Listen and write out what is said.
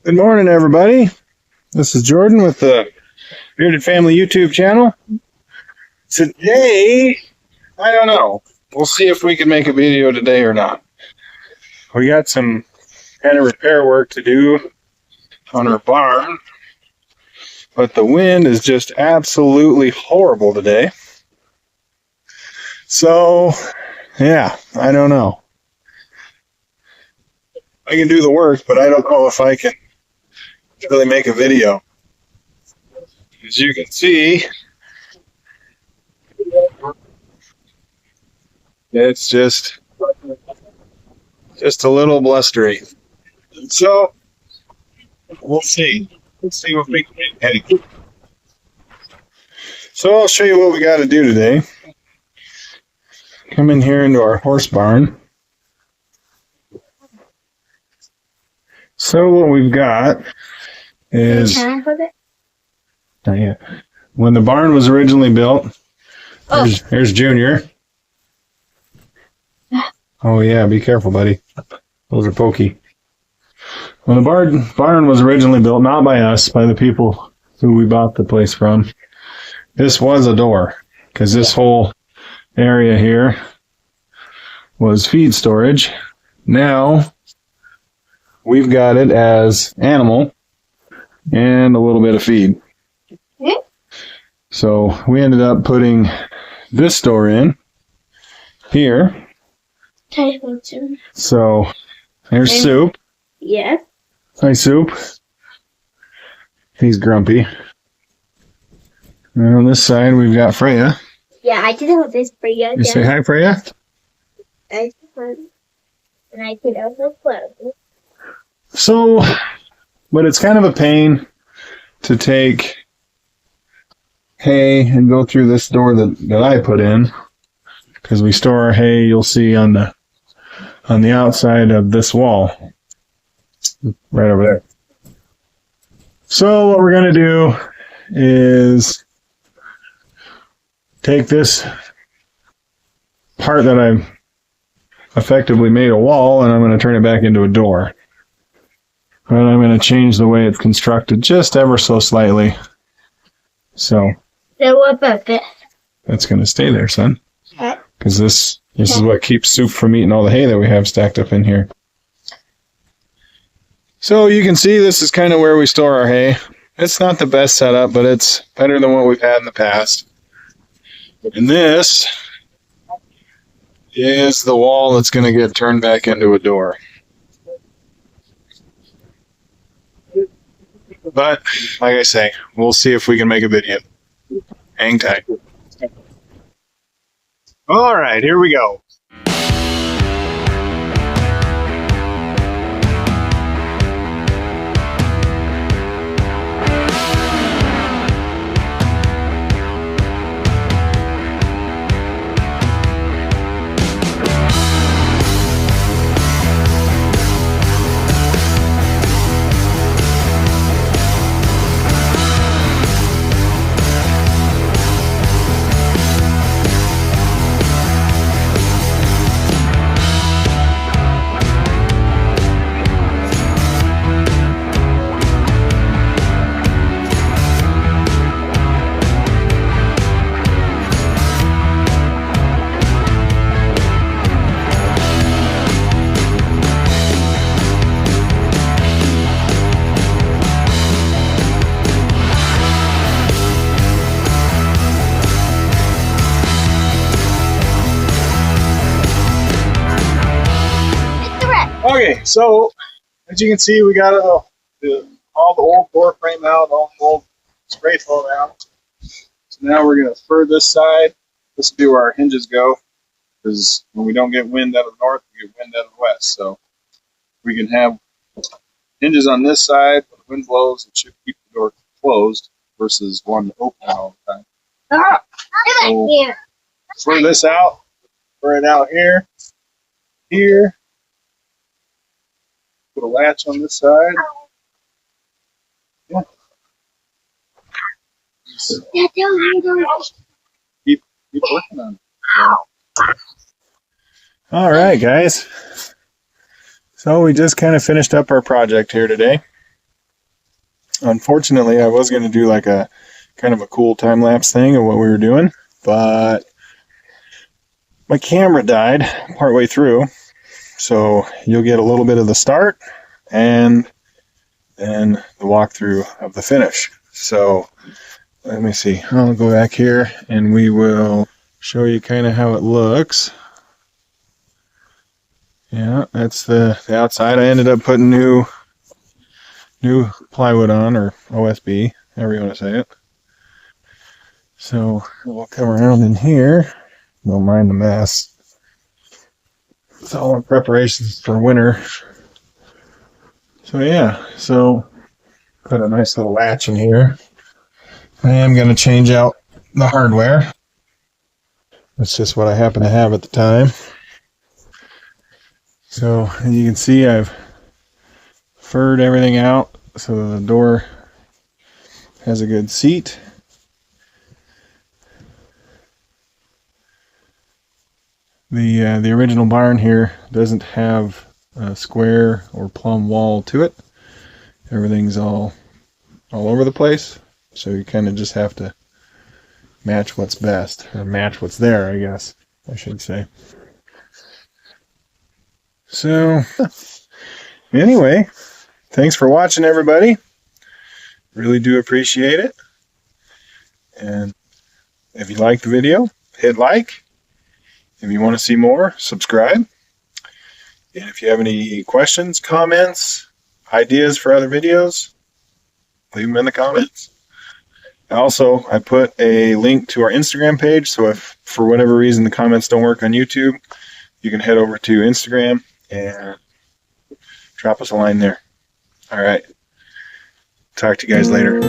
Good morning, everybody. This is Jordan with the Bearded Family YouTube channel. Today, I don't know. We'll see if we can make a video today or not. We got some kind of repair work to do on our barn, but the wind is just absolutely horrible today. So, yeah, I don't know. I can do the work, but I don't know if I can really make a video. As you can see, it's just a little blustery. So we'll see. Let's see what we can do. So I'll show you what we got to do today. Come in here into our horse barn. So what we've got is, not yet. When the barn was originally built, there's Junior. Oh yeah, be careful, buddy. Those are pokey. When the barn was originally built, not by us, by the people who we bought the place from, this was a door, because this whole area here was feed storage. Now we've got it as animal and a little bit of feed. So we ended up putting this door in here. So there's Soup. Yeah. Hi, Soup. He's grumpy. And on this side, we've got Freya. Yeah, I did have this Freya. You say hi, Freya? And I could also close. So, but it's kind of a pain to take hay and go through this door that I put in, because we store our hay, you'll see on the outside of this wall, right over there. So what we're going to do is take this part that I've effectively made a wall, and I'm going to turn it back into a door. But I'm going to change the way it's constructed just ever so slightly. So what about this? That's going to stay there, son. Because this is what keeps Soup from eating all the hay that we have stacked up in here. So you can see this is kind of where we store our hay. It's not the best setup, but it's better than what we've had in the past. And this is the wall that's going to get turned back into a door. But, like I say, we'll see if we can make a video. Hang tight. All right, here we go. Okay, so as you can see, we got all the old door frame out, all the old spray foam out. So now we're going to fur this side. This will be where our hinges go, because when we don't get wind out of the north, we get wind out of the west. So we can have hinges on this side. When the wind blows, it should keep the door closed versus one open all the time. So fur this out, fur it out here, here. Put a latch on this side. Yeah. Keep working on it. All right, guys. So we just kind of finished up our project here today. Unfortunately, I was going to do like a kind of a cool time-lapse thing of what we were doing, but my camera died partway through. So you'll get a little bit of the start and then the walkthrough of the finish. So let me see. I'll go back here and we will show you kind of how it looks. Yeah, that's the outside. I ended up putting new plywood on, or OSB, however you want to say it. So we'll come around in here. Don't mind the mess. It's all in preparations for winter. So yeah, so put a nice little latch in here. I am going to change out the hardware. That's just what I happen to have at the time. So as you can see, I've furred everything out so the door has a good seat. The original barn here doesn't have a square or plumb wall to it. Everything's all over the place, so you kind of just have to match what's best, or match what's there, I guess I should say. So anyway, thanks for watching, everybody. Really do appreciate it. And if you like the video, hit like. If you want to see more, subscribe. And if you have any questions, comments, ideas for other videos, leave them in the comments. Also, I put a link to our Instagram page, so if for whatever reason the comments don't work on YouTube, you can head over to Instagram and drop us a line there. All right. Talk to you guys later.